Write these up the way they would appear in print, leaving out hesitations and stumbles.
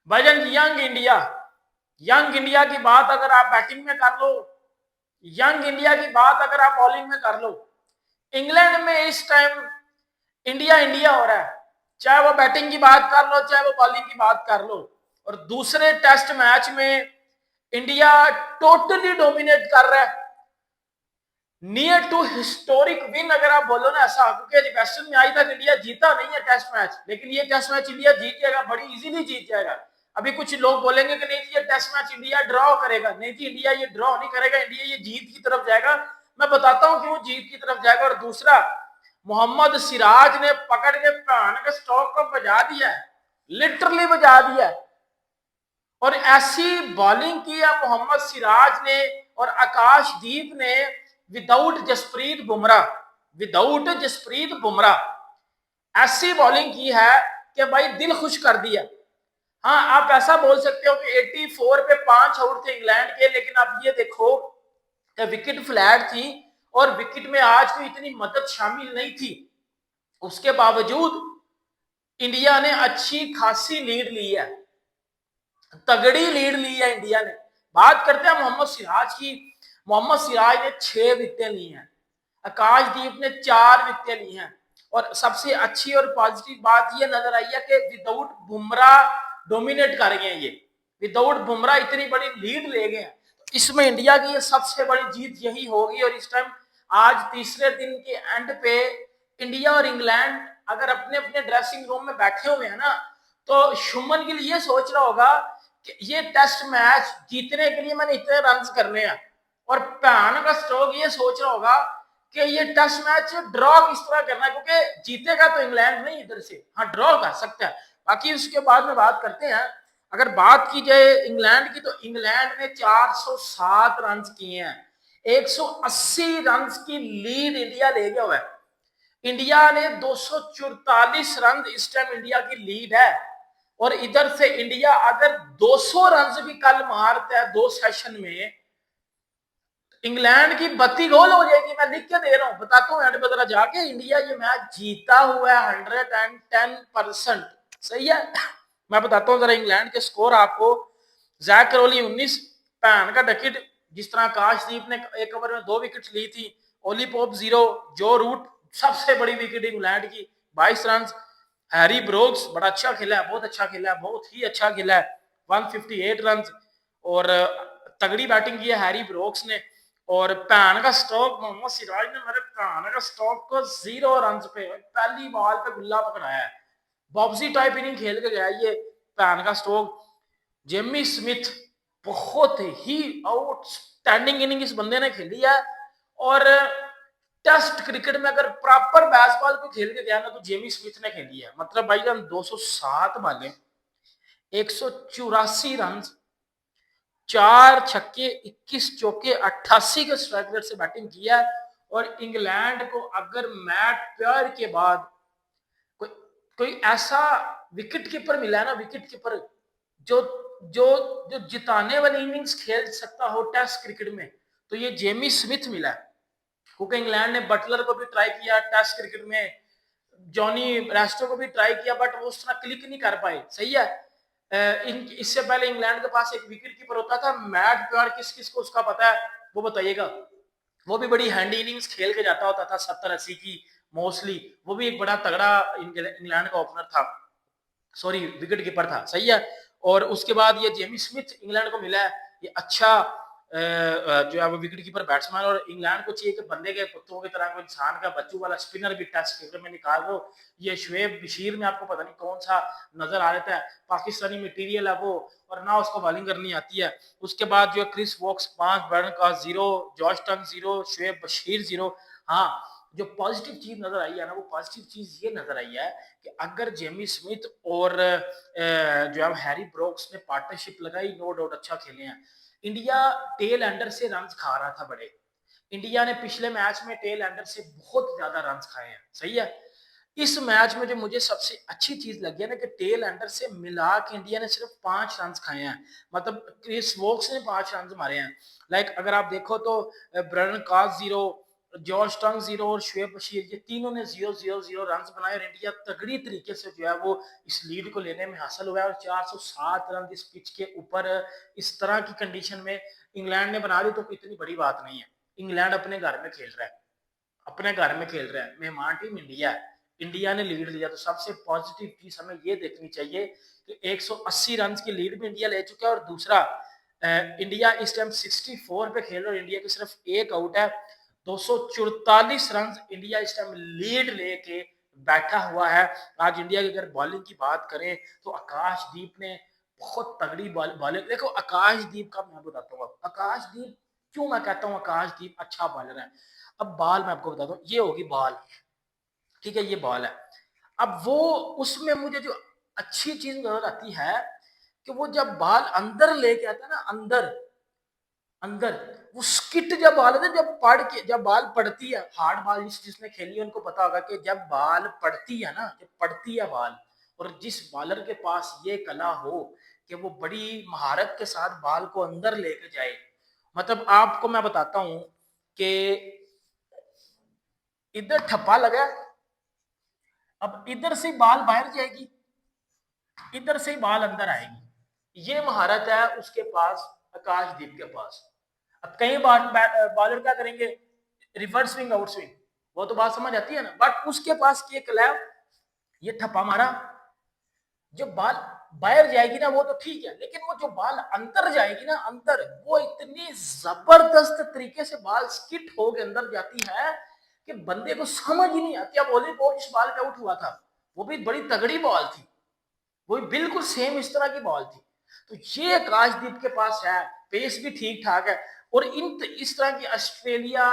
भाईजान young India की बात अगर आप बैटिंग में कर लो, यंग इंडिया की बात अगर आप बॉलिंग में कर लो, इंग्लैंड में इस टाइम इंडिया इंडिया हो रहा है। चाहे वो बैटिंग की बात कर लो, चाहे वो बॉलिंग की बात कर लो। और दूसरे टेस्ट मैच में इंडिया टोटली डोमिनेट कर रहा है। नियर टू हिस्टोरिक विन अगर आप बोलो ना ऐसा, क्योंकि क्वेश्चन में आई तक इंडिया जीता नहीं है टेस्ट मैच, लेकिन ये टेस्ट मैच इंडिया जीत जाएगा, बड़ी इजीली जीत जाएगा। अभी कुछ लोग बोलेंगे कि नहीं जी ये टेस्ट मैच इंडिया ड्रॉ करेगा, नहीं जी इंडिया ये ड्रॉ नहीं करेगा, इंडिया ये जीत की तरफ जाएगा। मैं बताता हूं क्यों जीत की तरफ जाएगा। और दूसरा, मोहम्मद सिराज ने पकड़ के प्राण के स्टॉक को बजा दिया है, लिटरली बजा दिया है। और ऐसी बॉलिंग की है मोहम्मद सिराज ने और आकाशदीप ने विदाउट जसप्रीत बुमराह ऐसी बॉलिंग की है कि भाई दिल खुश कर दिया। हाँ, आप ऐसा बोल सकते हो कि 84 पे 5 आउट थे इंग्लैंड के, लेकिन आप ये देखो कि विकेट फ्लैट थी और विकेट में आज कोई इतनी मदद शामिल नहीं थी। उसके बावजूद इंडिया ने अच्छी खासी लीड ली है, तगड़ी लीड ली है इंडिया ने। बात करते हैं मोहम्मद सिराज की। मोहम्मद सिराज ने 6 विकेटें ली हैं, आकाशदीप ने 4 विकेटें ली हैं। और सबसे अच्छी और पॉजिटिव बात यह नजर आई है कि विदाउट बुमराह डोमिनेट कर गए हैं ये, विदाउट बुमराह इतनी बड़ी लीड ले गए हैं। तो इसमें इंडिया की ये सबसे बड़ी जीत यही होगी। और इस टाइम आज तीसरे दिन के एंड पे इंडिया और इंग्लैंड अगर अपने अपने ड्रेसिंग रूम में बैठे हुए हैं ना, तो शुमन के लिए सोच रहा होगा कि ये टेस्ट मैच जीतने के लिए मैंने इतने रन करने हैं। और भैन का स्ट्रोक ये सोच रहा होगा कि ये टेस्ट मैच ड्रॉ किस तरह करना है, क्योंकि जीतेगा तो इंग्लैंड नहीं इधर से, हाँ ड्रॉ कर सकता है। बाकी उसके बाद में बात करते हैं। अगर बात की जाए इंग्लैंड की, तो इंग्लैंड ने 407 रन किए हैं, 180 रन की लीड इंडिया ले गया हुआ है। इंडिया ने 244 रन इस टाइम इंडिया की लीड है। और इधर से इंडिया अगर 200 रन भी कल मारता है 2 सेशन में, इंग्लैंड की 32 गोल हो जाएगी। मैं लिख के दे रहा हूं, बताता हूं एंड पे जरा जाके, इंडिया ये मैच जीता हुआ है 110%। सही है। मैं बताता हूं जरा इंग्लैंड के स्कोर आपको। जैक करोली 19, पैन का डकिट, जिस तरह आकाशदीप ने एक ओवर में 2 विकेट ली थी, ओली पोप 0, जो रूट सबसे बड़ी विकेट इंग्लैंड की 22 रन। हैरी ब्रोक्स बड़ा अच्छा खेला है, बहुत अच्छा खेला है, बहुत ही अच्छा खेला है, 158 रन। और तगड़ी बैटिंग की है हैरी ब्रोक्स ने। और पैन का स्टॉक मोहम्मद सिराज ने मेरे पैन का स्टॉक को 0 रन पे पहली बॉल पे गुल्ला पकड़ाया है। बॉब्जी टाइप इनिंग खेल के गया ये पैन का स्टॉक। जेमी स्मिथ बहुत ही आउटस्टैंडिंग इनिंग इस बंदे ने खेली है। और टेस्ट क्रिकेट में अगर प्रॉपर बैसबॉल को खेल के गया ना, तो जेमी स्मिथ ने खेली है। मतलब भाई हम 207 बालें, 184 रन, 4 छक्के, 21 चौके, 88 के स्ट्राइक रेट से बैटिंग किया है। और इंग्लैंड को अगर मैट प्योर के बाद कोई कोई ऐसा विकेट कीपर मिला है ना, विकेट कीपर जो जो जो जिताने वाली इनिंग्स खेल सकता हो टेस्ट क्रिकेट में, तो ये जेमी स्मिथ मिला है। क्योंकि इंग्लैंड ने बटलर को भी ट्राई किया टेस्ट क्रिकेट में, जॉनी रेस्टो को भी ट्राई किया, बट वो उस तरह क्लिक नहीं कर पाए। सही है। इससे पहले इंग्लैंड के पास एक विकेट कीपर होता था मैट प्योर, किस किस को उसका पता है वो बताइएगा। वो भी बड़ी हैंडी इनिंग्स खेल के जाता होता था 70-80 की मोस्टली। वो भी एक बड़ा तगड़ा इंग्लैंड का ओपनर था, सॉरी विकेट कीपर था। सही है। और उसके बाद ये जेमी स्मिथ इंग्लैंड को मिला है, ये अच्छा जो है वो विकेट कीपर बैट्समैन। और इंग्लैंड को चाहिए कि बंदे के पुत्रों की तरह, को इंसान का बच्चों वाला स्पिनर भी टेस्ट क्रिकेट में निकाल दो। ये शुएब बशीर में आपको पता नहीं कौन सा नजर आ रहा है, पाकिस्तानी मटेरियल है वो, और ना उसको बॉलिंग करनी आती है। उसके बाद जो है क्रिस वॉक्स 5, बर्न का 0, जॉर्ज टंग 0, शुएब बशीर 0। हाँ, जो पॉजिटिव चीज नजर आई है ना, वो पॉजिटिव चीज ये नजर आई है कि अगर जेमी स्मिथ और जो है हैरी ब्रोक्स ने पार्टनरशिप लगाई, नो डाउट अच्छा खेले हैं। इंडिया टेल एंडर से रन खा रहा था बड़े। इंडिया ने पिछले मैच में टेल एंडर से बहुत ज्यादा रन खाए हैं। सही है। इस मैच में जो मुझे सबसे अच्छी चीज लगी है ना, कि टेल एंडर से मिला के इंडिया ने सिर्फ 5 रन खाए हैं। मतलब क्रिस वोक्स ने 5 रन मारे हैं। लाइक अगर आप देखो तो ब्रन कास 0, जॉर्ज टंग 0 और शुएब बशीर, ये तीनों ने 0-0-0 रन बनाए और इंडिया तगड़ी तरीके से जो है वो इस लीड को लेने में हासिल हुआ है। और 407 रन इस पिच के ऊपर इस तरह की कंडीशन में इंग्लैंड ने बना दी तो इतनी बड़ी बात नहीं है। इंग्लैंड अपने घर में खेल रहा है, अपने घर में खेल रहा है, मेहमान टीम इंडिया है, इंडिया ने लीड लिया। तो सबसे पॉजिटिव चीज हमें ये देखनी चाहिए कि 180 रन की लीड भी इंडिया ले चुका है। और दूसरा, इंडिया इस टाइम 64 पे खेल रहा है, इंडिया की सिर्फ एक आउट है। 244 रन इंडिया इस टाइम लीड लेके बैठा हुआ है। आज इंडिया की अगर बॉलिंग की बात करें तो आकाशदीप ने बहुत तगड़ी बॉलिंग, देखो आकाशदीप का मैं बताता हूँ, आकाशदीप क्यों मैं कहता हूँ आकाशदीप अच्छा बॉलर है। अब बॉल मैं आपको बताता हूँ, ये होगी बॉल, ठीक है, ये बॉल है। अब वो उसमें मुझे जो अच्छी चीज नजर आती है कि वो जब बॉल अंदर लेके आता है ना, अंदर अंदर वो स्किट जब बॉल है, जब पड़ के जब बॉल पड़ती है, हार्ड बॉल जिसने खेली है उनको पता होगा कि जब बॉल पड़ती है ना, जब पड़ती है बॉल, और जिस बॉलर के पास ये कला हो कि वो बड़ी महारत के साथ बॉल को अंदर लेके जाए। मतलब आपको मैं बताता हूं कि इधर ठप्पा लगा, अब इधर से बाल बाहर जाएगी, इधर से बाल अंदर आएगी, ये महारत है उसके पास, आकाशदीप के पास। अब कई बार बॉलर क्या करेंगे, रिवर्स स्विंग आउट स्विंग, वो तो बात समझ आती है ना, बट उसके पास ये कला, ये ठप्पा मारा, जो बॉल बाहर जाएगी ना वो तो ठीक है, लेकिन वो जो बॉल अंदर जाएगी ना, अंदर वो इतनी जबरदस्त तरीके से बॉल स्किट होके अंदर जाती है कि बंदे को समझ ही नहीं आती। अब ओली पोप इस बॉल पे आउट हुआ था, वो भी बड़ी तगड़ी बॉल थी, वो भी बिल्कुल सेम इस तरह की बॉल थी। तो ये आकाशदीप के पास है, पेस भी ठीक ठाक है। और इन इस तरह की ऑस्ट्रेलिया,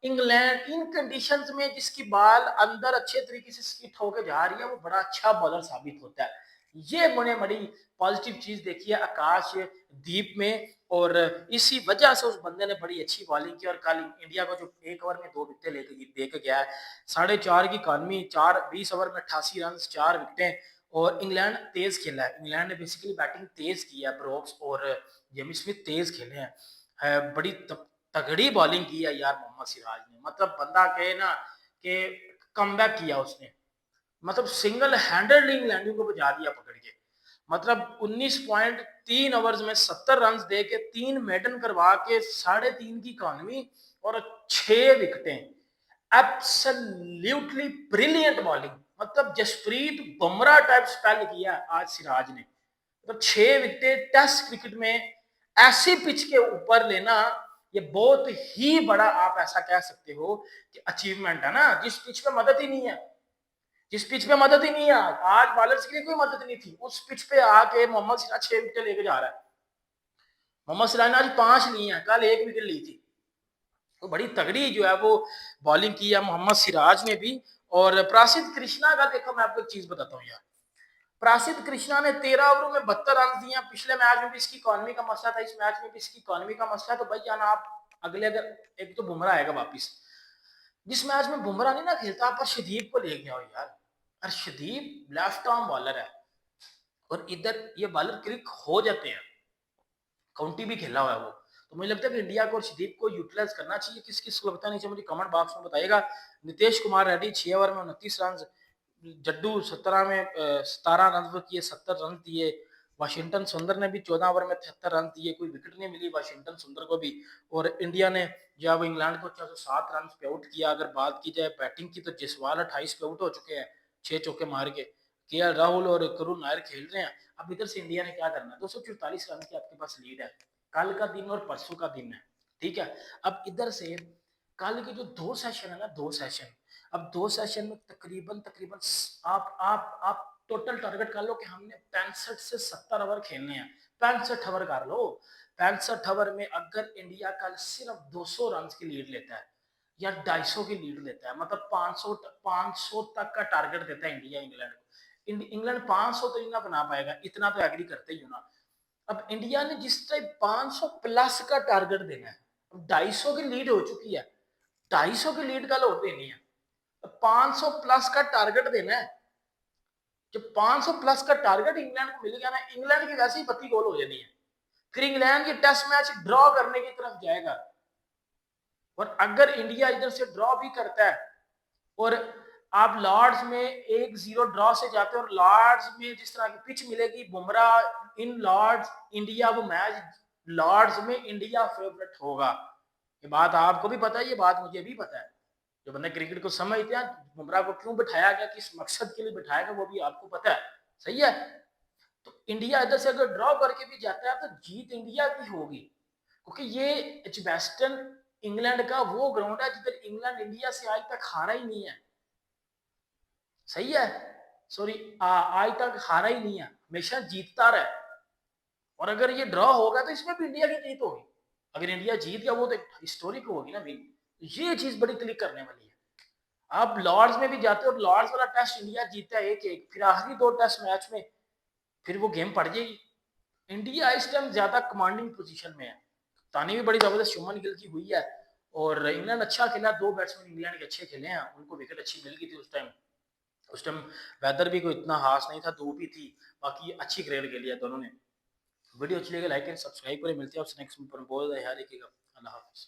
इंग्लैंड, इन कंडीशंस में जिसकी बॉल अंदर अच्छे तरीके से स्किट होकर जा रही है वो बड़ा अच्छा बॉलर साबित होता है। ये मैंने बड़ी पॉजिटिव चीज देखी है आकाशदीप में, और इसी वजह से उस बंदे ने बड़ी अच्छी बॉलिंग की। और कल इंडिया को जो एक ओवर में 2 विकेट लेके देके गया है, 4.5 की इकॉनमी, 20 ओवर में 88 रन, 4 विकेटें। और इंग्लैंड तेज खेला है, इंग्लैंड ने बेसिकली बैटिंग तेज की है, ब्रोक्स और जेमी स्मिथ तेज खेले हैं, बड़ी तगड़ी बॉलिंग की है यार मोहम्मद सिराज ने। मतलब बंदा कहे ना कि कमबैक किया उसने, मतलब सिंगल हैंडेडली इंग्लैंड को बजा दिया पकड़ के। मतलब 19.3 ओवर्स में 70 रन दे के 3 मेडन करवा के 3.5 की इकॉनमी और 6 विकेटें, एब्सोल्युटली ब्रिलियंट बॉलिंग। मतलब जसप्रीत बुमराह टाइप स्पेल किया आज सिराज ने। मतलब 6 विकेट टेस्ट क्रिकेट में ऐसी पिच के ऊपर लेना, ये बहुत ही बड़ा, आप ऐसा कह सकते हो कि अचीवमेंट है ना, जिस पिच पे मदद ही नहीं है, जिस पिच पे मदद ही नहीं है, आज बॉलर्स के लिए कोई मदद नहीं थी, उस पिच पे आके मोहम्मद सिराज 6 विकेट लेके जा रहा है। मोहम्मद सिराज ने आज 5 ली है, कल 1 विकेट ली थी। तो बड़ी तगड़ी जो है वो बॉलिंग की है मोहम्मद सिराज ने भी। और प्रासिद्ध कृष्णा का देखो, मैं आपको एक चीज बताता हूँ यार, प्रासिद्ध कृष्णा ने 13 ओवरों में 72 रन दिए। पिछले मैच में भी इसकी इकॉनमी का मसला था, इस मैच में भी इसकी इकॉनमी का मसला है। तो भाई जान आप अगले, अगर एक तो बुमराह आएगा वापिस, जिस मैच में बुमराह नहीं ना खेलता, आप अर्शदीप को ले गया हो यार। अर्शदीप लेफ्ट आर्म बॉलर है और इधर ये बॉलर क्लिक हो जाते हैं, काउंटी भी खेला हुआ है वो। तो मुझे लगता है कि इंडिया को और अर्शदीप को यूटिलाइज करना चाहिए। किस किस को लगता नहीं, मुझे कमेंट बॉक्स में बताइएगा। नितेश कुमार रेड्डी 6 ओवर में 29 रन, जड्डू 17 रन किए, 70 रन दिए। वाशिंगटन सुंदर ने भी 14 ओवर में 73 रन दिए, कोई विकेट नहीं मिली वाशिंगटन सुंदर को भी। और इंडिया ने जब इंग्लैंड को 407 रन पे आउट किया। अगर बात की जाए बैटिंग की तो जसवाल 28 पे आउट हो चुके हैं, 6 चौके मार के। के राहुल और करुण नायर खेल रहे हैं। अब इधर से इंडिया ने क्या करना है, 244 रन की आपके पास लीड है, कल का दिन और परसों का दिन है, ठीक है। अब इधर से कल के जो 2 सेशन है ना, 2 सेशन, अब 2 सेशन में तकरीबन तकरीबन आप टोटल टारगेट कर लो कि हमने 65 से 70 ओवर खेलने हैं, 65 ओवर कर लो। 65 ओवर में अगर इंडिया कल सिर्फ 200 रन की लीड लेता है या 250 की लीड लेता है, मतलब 500 तक का टारगेट देता है इंडिया इंग्लैंड को। इंग्लैंड 500 तो नहीं बना पाएगा, इतना तो एग्री करते ही हो ना। अब इंडिया ने जिस टाइप 500 प्लस का टारगेट देना है, अब 250 की लीड हो चुकी है, 250 की लीड कल और देनी है, 500 प्लस का टारगेट देना है। जब 500 प्लस का टारगेट इंग्लैंड को मिल गया ना, इंग्लैंड की वैसे ही 32 गोल हो जानी है, फिर इंग्लैंड की टेस्ट मैच ड्रॉ करने की तरफ जाएगा। और अगर इंडिया इधर से ड्रॉ भी करता है और आप लॉर्ड्स में 1-0 ड्रॉ से जाते हैं और लॉर्ड्स में जिस तरह की पिच मिलेगी बुमराह इन लॉर्ड्स इंडिया वो मैच लॉर्ड्स में इंडिया फेवरेट होगा। ये बात आपको भी पता है, ये बात मुझे भी पता है। जो बंदे क्रिकेट को समझते हैं, बुमराह को क्यों बिठाया गया, किस मकसद के लिए बिठाया गया, वो भी आपको पता है। सही है। तो इंडिया इधर से अगर ड्रॉ करके भी जाता है तो जीत इंडिया की होगी, क्योंकि ये एजबेस्टन इंग्लैंड का वो ग्राउंड है जिधर इंग्लैंड इंडिया से आज तक हारा ही नहीं है। सही है। सॉरी, आज तक हारा ही नहीं है, हमेशा जीतता रहा। और अगर ये ड्रॉ होगा तो इसमें भी इंडिया की जीत होगी। अगर इंडिया जीत गया वो तो हिस्टोरिक होगी ना भाई। ये चीज बड़ी क्लिक करने वाली है। आप लॉर्ड्स में भी जाते हो, लॉर्ड्स वाला टेस्ट इंडिया जीतता है 1-1, फिर आखिरी 2 टेस्ट मैच में फिर वो गेम पड़ जाएगी। इंडिया इस टाइम ज्यादा कमांडिंग पोजीशन में है। तानी भी बड़ी जबरदस्त शुभमन गिल की हुई है और इंग्लैंड अच्छा खेला। 2 बैट्समैन इंग्लैंड के अच्छे खेले हैं, उनको विकेट अच्छी मिल गई थी उस टाइम। उस टाइम वेदर भी कोई इतना खास नहीं था, धूप ही थी। बाकी अच्छी क्रिकेट खेली है दोनों ने। वीडियो अच्छी लगी लाइक एंड सब्सक्राइब करें। मिलते हैं आपसे नेक्स्ट में, बहुत यार। अल्लाह हाफिज़।